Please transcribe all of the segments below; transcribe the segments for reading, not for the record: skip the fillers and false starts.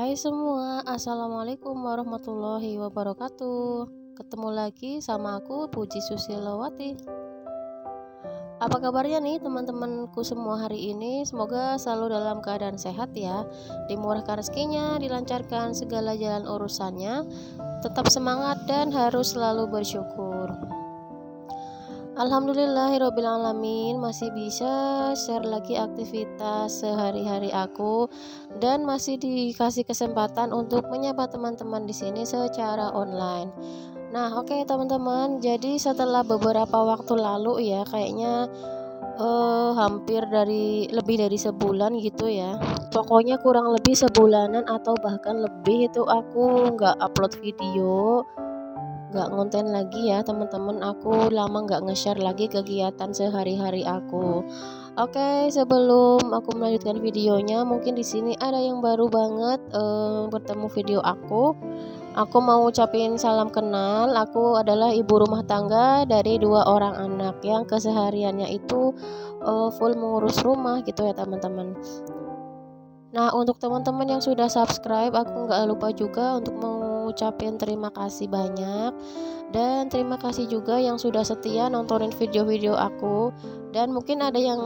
Hai semua, Assalamualaikum warahmatullahi wabarakatuh. Ketemu lagi sama aku, Puji Susilowati. Apa kabarnya nih teman-temanku semua hari ini? Semoga selalu dalam keadaan sehat ya, dimurahkan rezekinya, dilancarkan segala jalan urusannya, tetap semangat dan harus selalu bersyukur. Alhamdulillahirobbilalamin, masih bisa share lagi aktivitas sehari-hari aku dan masih dikasih kesempatan untuk menyapa teman-teman di sini secara online. Nah, oke teman-teman, jadi setelah beberapa waktu lalu ya, kayaknya hampir lebih dari sebulan gitu ya. Pokoknya kurang lebih sebulanan atau bahkan lebih itu aku nggak upload video, nggak ngonten lagi ya teman-teman. Aku lama nggak nge-share lagi kegiatan sehari-hari aku. Oke, sebelum aku melanjutkan videonya, mungkin di sini ada yang baru banget bertemu video aku mau ucapin salam kenal. Aku adalah ibu rumah tangga dari 2 orang anak yang kesehariannya itu full mengurus rumah gitu ya teman-teman. Nah, untuk teman-teman yang sudah subscribe, aku nggak lupa juga untuk mengucapkan terima kasih banyak. Dan terima kasih juga yang sudah setia nontonin video-video aku. Dan mungkin ada yang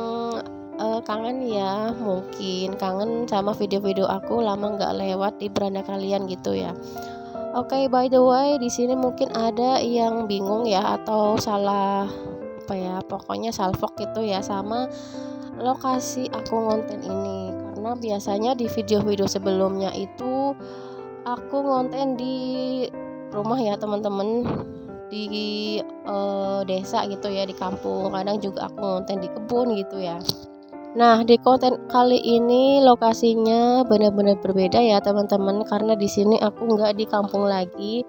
kangen ya, mungkin kangen sama video-video aku, lama nggak lewat di beranda kalian gitu ya. Oke, by the way, di sini mungkin ada yang bingung ya atau salah apa ya, pokoknya salfok gitu ya sama lokasi aku ngonten ini, karena biasanya di video-video sebelumnya itu aku ngonten di rumah ya teman-teman, di desa gitu ya, di kampung. Kadang juga aku ngonten di kebun gitu ya. Nah, di konten kali ini lokasinya benar-benar berbeda ya teman-teman, karena di sini aku nggak di kampung lagi.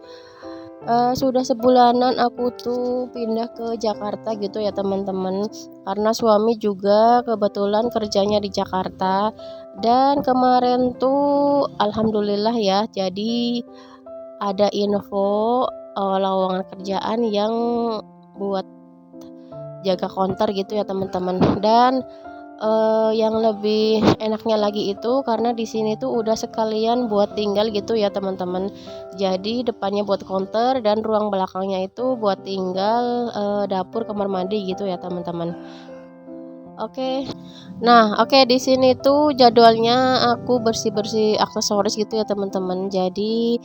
Sudah sebulanan aku tuh pindah ke Jakarta gitu ya teman-teman, karena suami juga kebetulan kerjanya di Jakarta. Dan kemarin tuh alhamdulillah ya, jadi ada info lowongan kerjaan yang buat jaga konter gitu ya teman-teman. Dan yang lebih enaknya lagi itu karena di sini tuh udah sekalian buat tinggal gitu ya teman-teman. Jadi depannya buat counter dan ruang belakangnya itu buat tinggal, dapur, kamar mandi gitu ya teman-teman. Oke. Nah, oke, di sini tuh jadwalnya aku bersih-bersih aksesoris gitu ya teman-teman. Jadi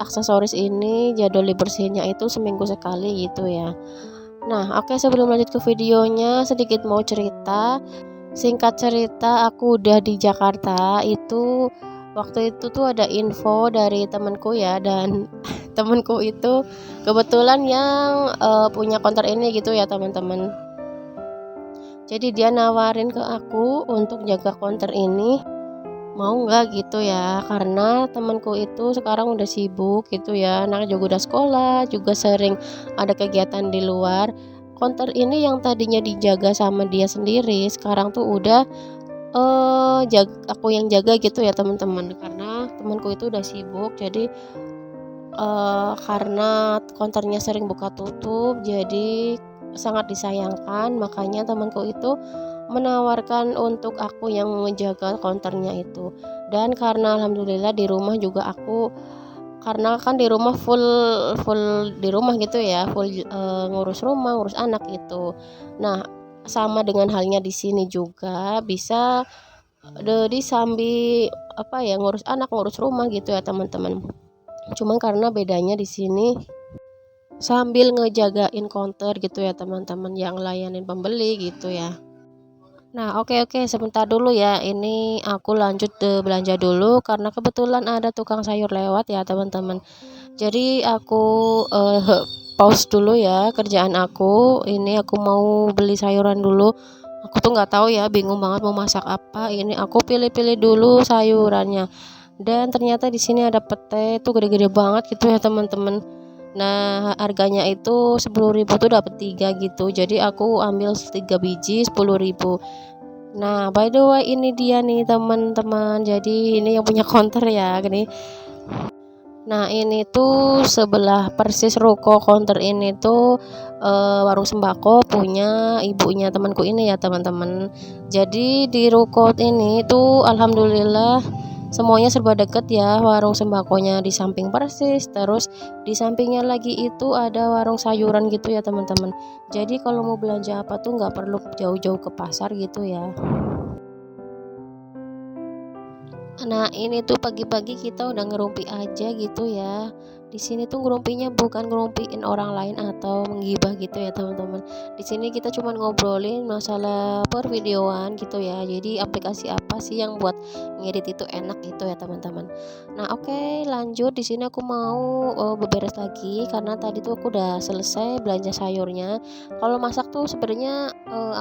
aksesoris ini jadwal dibersihinnya itu seminggu sekali gitu ya. Nah, oke, sebelum lanjut ke videonya, sedikit mau cerita. Singkat cerita, aku udah di Jakarta itu, waktu itu tuh ada info dari temanku ya, dan temanku itu kebetulan yang punya konter ini gitu ya teman-teman. Jadi dia nawarin ke aku untuk jaga konter ini, mau nggak gitu ya, karena temanku itu sekarang udah sibuk gitu ya, anaknya juga udah sekolah, juga sering ada kegiatan di luar. Konter ini yang tadinya dijaga sama dia sendiri, sekarang tuh udah aku yang jaga gitu ya teman-teman, karena temanku itu udah sibuk. Jadi karena konternya sering buka tutup, jadi sangat disayangkan, makanya temanku itu menawarkan untuk aku yang menjaga konternya itu. Dan karena alhamdulillah di rumah juga aku, karena kan di rumah full full di rumah gitu ya, full ngurus rumah, ngurus anak gitu. Nah, sama dengan halnya di sini juga bisa disambi apa ya, ngurus anak, ngurus rumah gitu ya teman-teman. Cuman karena bedanya di sini sambil ngejagain counter gitu ya teman-teman, yang layanin pembeli gitu ya. Nah, oke, sebentar dulu ya, ini aku lanjut belanja dulu karena kebetulan ada tukang sayur lewat ya teman-teman. Jadi aku pause dulu ya kerjaan aku. Ini aku mau beli sayuran dulu. Aku tuh nggak tahu ya, bingung banget mau masak apa. Ini aku pilih-pilih dulu sayurannya. Dan ternyata di sini ada pete tuh gede-gede banget gitu ya teman-teman. Nah, harganya itu 10.000 tuh dapat 3 gitu. Jadi aku ambil 3 biji 10.000. Nah, by the way, ini dia nih teman-teman. Jadi ini yang punya counter ya, gini. Nah, ini tuh sebelah persis ruko counter ini tuh warung sembako punya ibunya temanku ini ya teman-teman. Jadi di ruko ini tuh alhamdulillah semuanya serba deket ya, warung sembakonya di samping persis, terus di sampingnya lagi itu ada warung sayuran gitu ya teman-teman. Jadi kalau mau belanja apa tuh nggak perlu jauh-jauh ke pasar gitu ya. Nah, ini tuh pagi-pagi kita udah ngerumpi aja gitu ya. Di sini tuh ngerumpinya bukan ngerumpiin orang lain atau menggibah gitu ya, teman-teman. Di sini kita cuma ngobrolin masalah pervideoan gitu ya. Jadi aplikasi apa sih yang buat ngedit itu enak gitu ya, teman-teman. Nah, oke, lanjut. Di sini aku mau beberes lagi karena tadi tuh aku udah selesai belanja sayurnya. Kalau masak tuh sebenarnya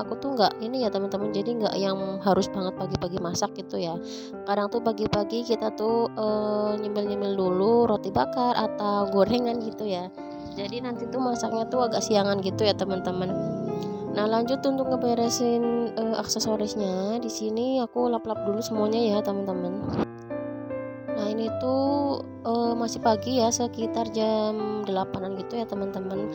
aku tuh nggak ini ya, teman-teman. Jadi nggak yang harus banget pagi-pagi masak gitu ya. Kadang tuh pagi-pagi kita tuh nyemil-nyemil dulu roti bakar atau gorengan gitu ya. Jadi nanti tuh masaknya tuh agak siangan gitu ya teman-teman. Nah, lanjut untuk ngeberesin aksesorisnya. Di sini aku lap-lap dulu semuanya ya teman-teman. Nah, ini tuh masih pagi ya, sekitar jam 8-an gitu ya teman-teman.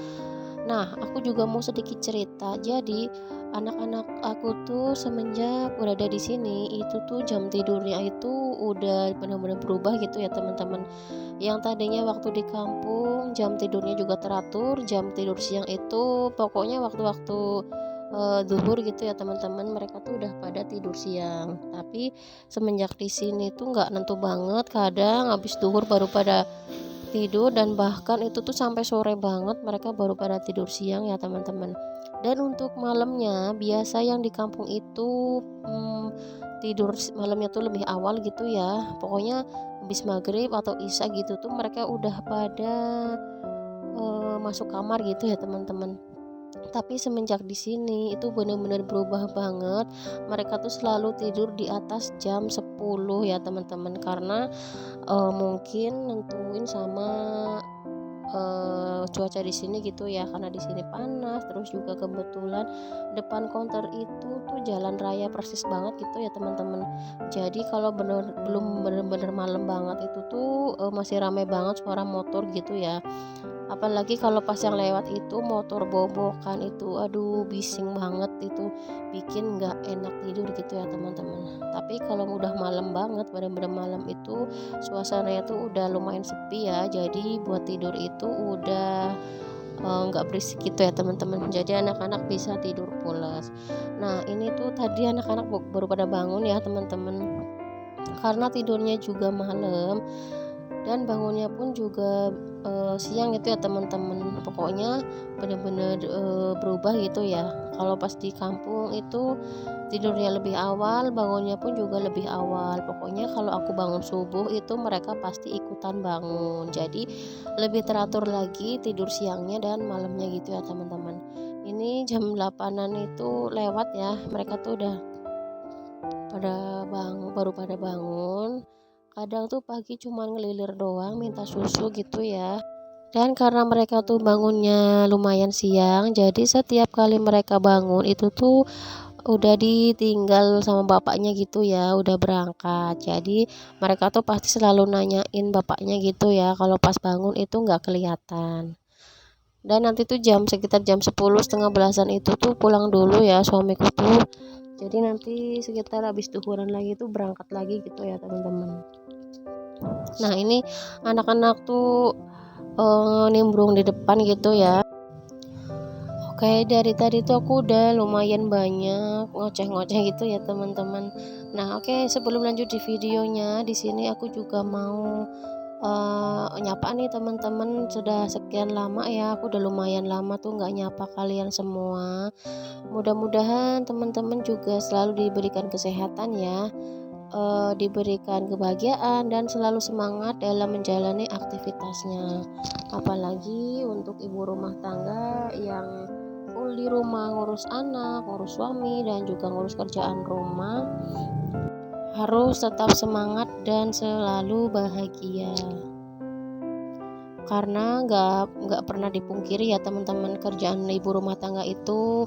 Nah, aku juga mau sedikit cerita. Jadi, anak-anak aku tuh semenjak berada di sini itu tuh jam tidurnya itu udah benar-benar berubah gitu ya teman-teman. Yang tadinya waktu di kampung jam tidurnya juga teratur, jam tidur siang itu pokoknya waktu-waktu zuhur gitu ya teman-teman, mereka tuh udah pada tidur siang. Tapi semenjak di sini tuh nggak nentu banget, kadang habis zuhur baru pada tidur dan bahkan itu tuh sampai sore banget mereka baru pada tidur siang ya teman-teman. Dan untuk malamnya biasa yang di kampung itu tidur malamnya tuh lebih awal gitu ya. Pokoknya habis maghrib atau isya gitu tuh mereka udah pada masuk kamar gitu ya teman-teman. Tapi semenjak di sini itu benar-benar berubah banget. Mereka tuh selalu tidur di atas jam 10 ya teman-teman, karena mungkin nentuin sama cuaca di sini gitu ya, karena di sini panas, terus juga kebetulan depan konter itu tuh jalan raya persis banget gitu ya teman-teman. Jadi kalau belum bener-bener malam banget itu tuh masih ramai banget suara motor gitu ya. Apalagi kalau pas yang lewat itu motor bobokan itu, aduh bising banget itu, bikin nggak enak tidur gitu ya teman-teman. Tapi kalau udah malam banget, bener-bener malam itu suasananya tuh udah lumayan sepi ya, jadi buat tidur itu udah nggak berisik gitu ya teman-teman, jadi anak-anak bisa tidur pulas. Nah, ini tuh tadi anak-anak baru pada bangun ya teman-teman, karena tidurnya juga malam dan bangunnya pun juga siang gitu ya teman-teman. Pokoknya bener-bener berubah gitu ya. Kalau pas di kampung itu tidurnya lebih awal, bangunnya pun juga lebih awal. Pokoknya kalau aku bangun subuh itu mereka pasti ikutan bangun. Jadi lebih teratur lagi tidur siangnya dan malamnya gitu ya teman-teman. Ini jam 8-an itu lewat ya. Mereka tuh udah baru pada bangun. Kadang tuh pagi cuman ngelilir doang minta susu gitu ya. Dan karena mereka tuh bangunnya lumayan siang, jadi setiap kali mereka bangun itu tuh udah ditinggal sama bapaknya gitu ya, udah berangkat. Jadi mereka tuh pasti selalu nanyain bapaknya gitu ya, kalau pas bangun itu nggak kelihatan. Dan nanti tuh sekitar jam 10 setengah belasan itu tuh pulang dulu ya suamiku tuh. Jadi nanti sekitar habis duhuran lagi tuh berangkat lagi gitu ya teman-teman. Nah, ini anak-anak tuh nimbrung di depan gitu ya. Oke, dari tadi tuh aku udah lumayan banyak ngoceh-ngoceh gitu ya teman-teman. Nah, oke, sebelum lanjut di videonya, di sini aku juga mau nyapa nih teman-teman. Sudah sekian lama ya, aku udah lumayan lama tuh nggak nyapa kalian semua. Mudah-mudahan teman-teman juga selalu diberikan kesehatan ya, diberikan kebahagiaan dan selalu semangat dalam menjalani aktivitasnya. Apalagi untuk ibu rumah tangga yang full di rumah ngurus anak, ngurus suami dan juga ngurus kerjaan rumah, harus tetap semangat dan selalu bahagia. Karena nggak pernah dipungkiri ya teman-teman, kerjaan ibu rumah tangga itu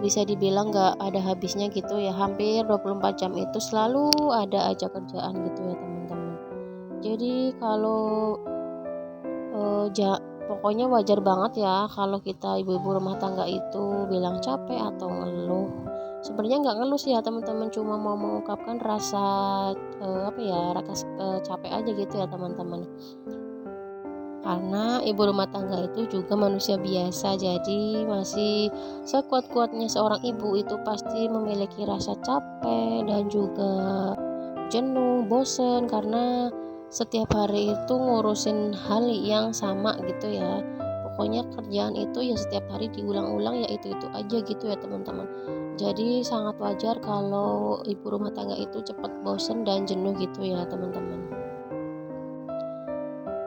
bisa dibilang nggak ada habisnya gitu ya, hampir 24 jam itu selalu ada aja kerjaan gitu ya teman-teman. Jadi kalau pokoknya wajar banget ya kalau kita ibu-ibu rumah tangga itu bilang capek atau ngeluh. sebenarnya nggak ngeluh sih ya teman-teman, cuma mau mengungkapkan rasa capek aja gitu ya teman-teman. Karena ibu rumah tangga itu juga manusia biasa, jadi masih sekuat-kuatnya seorang ibu itu pasti memiliki rasa capek dan juga jenuh, bosen, karena setiap hari itu ngurusin hal yang sama gitu ya. Pokoknya kerjaan itu ya setiap hari diulang-ulang, ya itu aja gitu ya teman-teman. Jadi sangat wajar kalau ibu rumah tangga itu cepat bosen dan jenuh gitu ya teman-teman.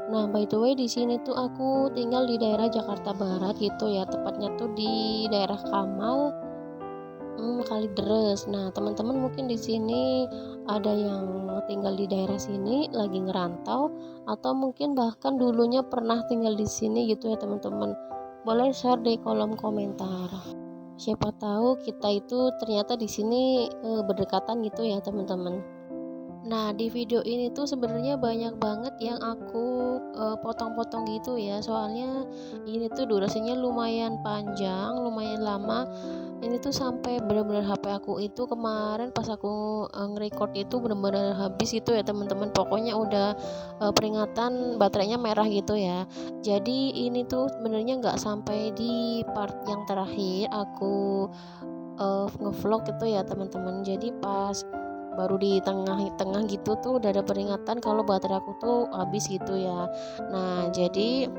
Nah, by the way di sini tuh aku tinggal di daerah Jakarta Barat gitu ya, tepatnya tuh di daerah Kamal, Kalideres. Nah, teman-teman mungkin di sini ada yang tinggal di daerah sini lagi ngerantau, atau mungkin bahkan dulunya pernah tinggal di sini gitu ya teman-teman. Boleh share di kolom komentar. Siapa tahu kita itu ternyata di sini berdekatan gitu ya teman-teman. Nah, di video ini tuh sebenarnya banyak banget yang aku potong-potong gitu ya. Soalnya ini tuh durasinya lumayan panjang, lumayan lama. Ini tuh sampai benar-benar HP aku itu kemarin pas aku nge-record itu benar-benar habis itu ya teman-teman. Pokoknya udah peringatan baterainya merah gitu ya. Jadi ini tuh sebenarnya nggak sampai di part yang terakhir aku ngevlog gitu ya teman-teman. Jadi pas baru di tengah-tengah gitu tuh udah ada peringatan kalau baterai aku tuh habis gitu ya. Nah, jadi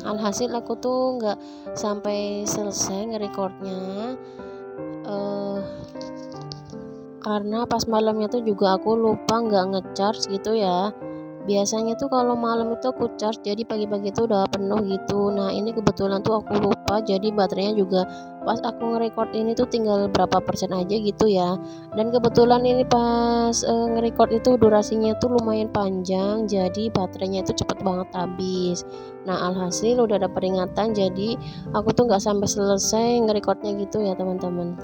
alhasil aku tuh nggak sampai selesai ngerekordnya, eh karena pas malamnya tuh juga aku lupa nggak ngecharge gitu ya. Biasanya tuh kalau malam itu aku charge, jadi pagi-pagi itu udah penuh gitu. Nah, ini kebetulan tuh aku lupa, jadi baterainya juga pas aku nge-record ini tuh tinggal berapa persen aja gitu ya. Dan kebetulan ini pas nge-record itu durasinya tuh lumayan panjang, jadi baterainya itu cepet banget habis. Nah, alhasil udah ada peringatan, jadi aku tuh nggak sampai selesai nge-recordnya gitu ya teman-teman.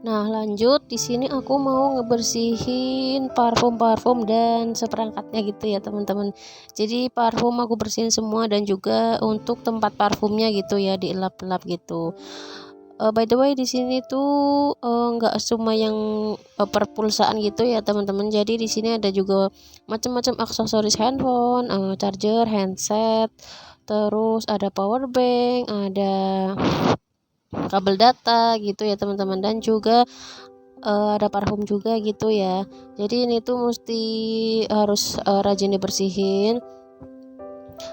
Nah, lanjut di sini aku mau ngebersihin parfum-parfum dan seperangkatnya gitu ya, teman-teman. Jadi parfum aku bersihin semua dan juga untuk tempat parfumnya gitu ya, dielap-elap gitu. By the way di sini tuh nggak cuma yang perpulsaan gitu ya, teman-teman. Jadi di sini ada juga macam-macam aksesoris handphone, charger, handset, terus ada power bank, ada kabel data gitu ya teman-teman, dan juga ada parfum juga gitu ya. Jadi ini tuh mesti harus rajin dibersihin,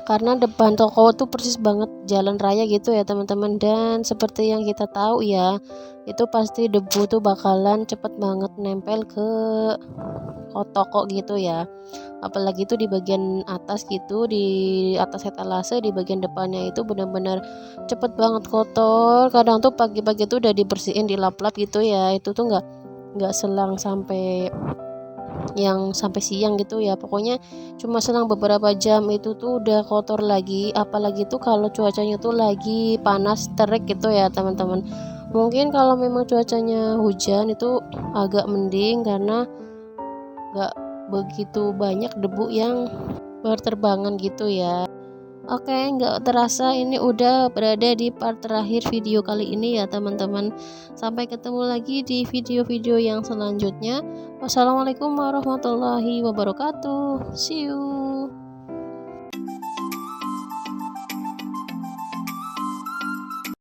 karena depan toko tuh persis banget jalan raya gitu ya teman-teman, dan seperti yang kita tahu ya, itu pasti debu tuh bakalan cepet banget nempel ke toko gitu ya. Apalagi itu di bagian atas gitu, di atas etalase, di bagian depannya itu benar-benar cepet banget kotor. Kadang tuh pagi-pagi tuh udah dibersihin, dilap-lap gitu ya, itu tuh nggak selang sampai siang gitu ya. Pokoknya cuma selang beberapa jam itu tuh udah kotor lagi. Apalagi tuh kalau cuacanya tuh lagi panas terik gitu ya teman-teman. Mungkin kalau memang cuacanya hujan itu agak mending, karena nggak begitu banyak debu yang berterbangan gitu ya. Oke, nggak terasa ini udah berada di part terakhir video kali ini ya teman-teman. Sampai ketemu lagi di video-video yang selanjutnya. Wassalamualaikum warahmatullahi wabarakatuh. See you.